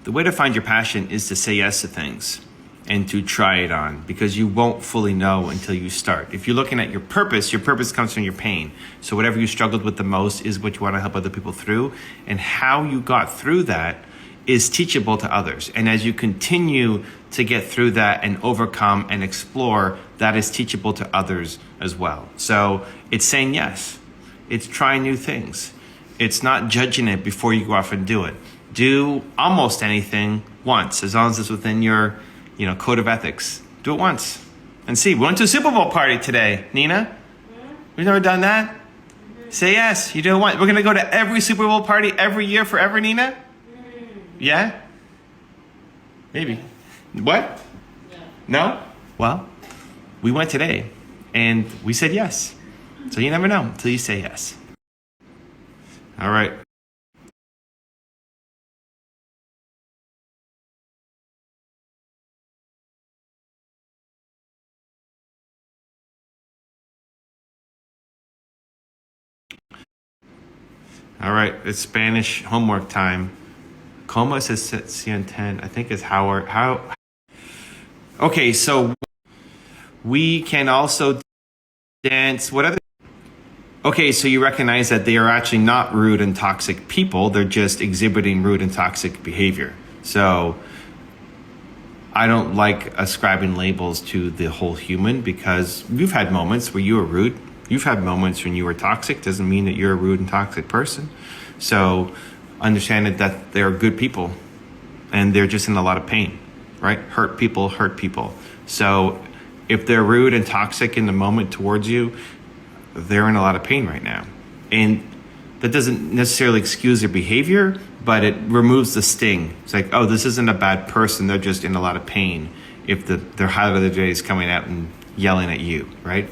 The way to find your passion is to say yes to things and to try it on, because you won't fully know until you start. If you're looking at your purpose comes from your pain. So whatever you struggled with the most is what you want to help other people through. And how you got through that is teachable to others. And as you continue to get through that and overcome and explore, that is teachable to others as well. So it's saying yes. It's trying new things. It's not judging it before you go off and do it. Do almost anything once, as long as it's within your code of ethics. Do it once and see. We went to a Super Bowl party today, Nina. We've never done that. Say yes. You do it once. We're going to go to every Super Bowl party every year forever, Nina? Yeah? Maybe. What? No? Well, we went today and we said yes. So you never know until you say yes. All right. All right, it's Spanish homework time. Como se sienten? I think it's how. Okay, so we can also dance. What other? Okay, so you recognize that they are actually not rude and toxic people. They're just exhibiting rude and toxic behavior. So I don't like ascribing labels to the whole human, because you've had moments where you were rude. You've had moments when you were toxic. Doesn't mean that you're a rude and toxic person. So understand that they're good people and they're just in a lot of pain, right? Hurt people hurt people. So if they're rude and toxic in the moment towards you, they're in a lot of pain right now. And that doesn't necessarily excuse their behavior, but it removes the sting. It's like, oh, this isn't a bad person. They're just in a lot of pain if their highlight of the day is coming out and yelling at you, right?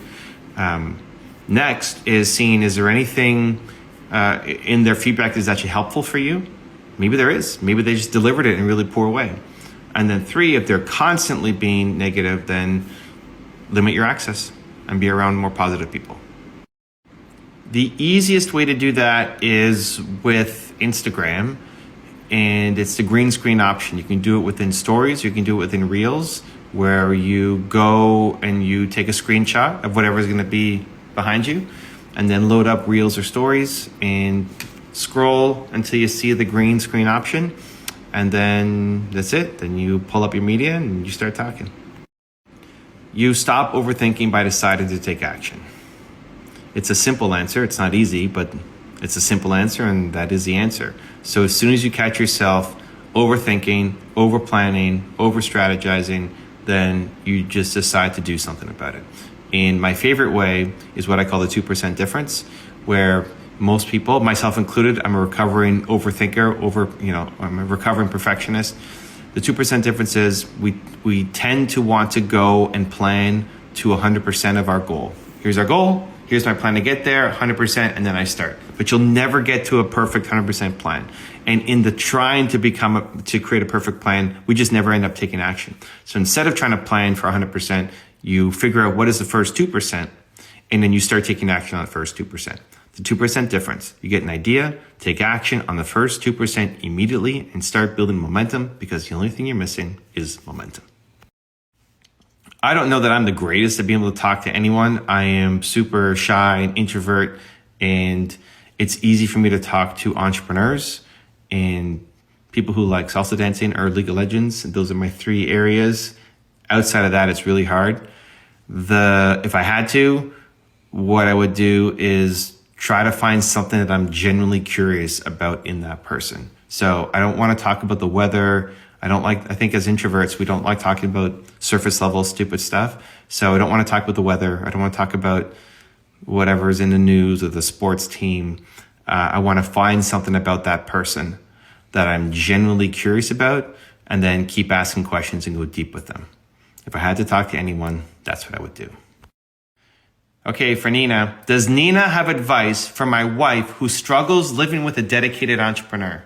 Next is seeing, is there anything in their feedback that is actually helpful for you? Maybe there is. Maybe they just delivered it in a really poor way. And then 3, if they're constantly being negative, then limit your access and be around more positive people. The easiest way to do that is with Instagram, and it's the green screen option. You can do it within stories, you can do it within reels, where you go and you take a screenshot of whatever is going to be behind you, and then load up reels or stories and scroll until you see the green screen option, and then that's it. Then you pull up your media and you start talking. You stop overthinking by deciding to take action. It's a simple answer. It's not easy, but it's a simple answer, and that is the answer. So as soon as you catch yourself overthinking, over planning, over strategizing, then you just decide to do something about it. And my favorite way is what I call the 2% difference, where most people, myself included, I'm a recovering overthinker, I'm a recovering perfectionist. The 2% difference is we tend to want to go and plan to 100% of our goal. Here's our goal. Here's my plan to get there, 100%, and then I start. But you'll never get to a perfect 100% plan. And in the trying to create a perfect plan, we just never end up taking action. So instead of trying to plan for 100%, you figure out what is the first 2%, and then you start taking action on the first 2%. The 2% difference. You get an idea, take action on the first 2% immediately, and start building momentum, because the only thing you're missing is momentum. I don't know that I'm the greatest at being able to talk to anyone. I am super shy and introvert, and it's easy for me to talk to entrepreneurs and people who like salsa dancing or League of Legends. Those are my 3 areas. Outside of that, it's really hard. If I had to, what I would do is try to find something that I'm genuinely curious about in that person. So I don't want to talk about the weather. I think as introverts, we don't like talking about surface level stupid stuff. So I don't want to talk about the weather. I don't want to talk about whatever is in the news or the sports team. I want to find something about that person that I'm genuinely curious about, and then keep asking questions and go deep with them. If I had to talk to anyone, that's what I would do. Okay, for Nina. Does Nina have advice for my wife who struggles living with a dedicated entrepreneur?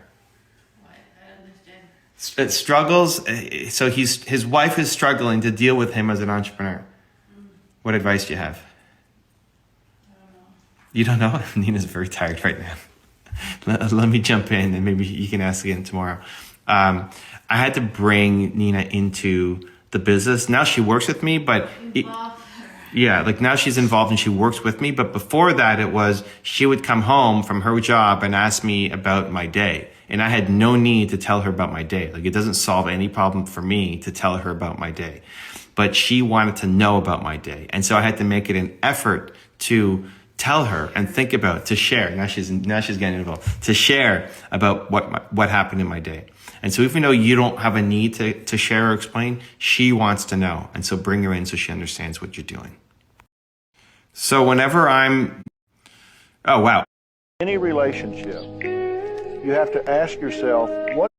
It struggles. So his wife is struggling to deal with him as an entrepreneur. What advice do you have? I don't know. You don't know? Nina's very tired right now. Let me jump in, and maybe you can ask again tomorrow. I had to bring Nina into the business. Now she works with me, but Involve her. yeah, like now she's involved and she works with me. But before that, it was she would come home from her job and ask me about my day. And I had no need to tell her about my day. Like it doesn't solve any problem for me to tell her about my day. But she wanted to know about my day. And so I had to make it an effort to tell her and think about, to share. Now she's getting involved, to share about what happened in my day. And so even though you don't have a need to share or explain, she wants to know. And so bring her in so she understands what you're doing. So whenever oh, wow. Any relationship, you have to ask yourself, what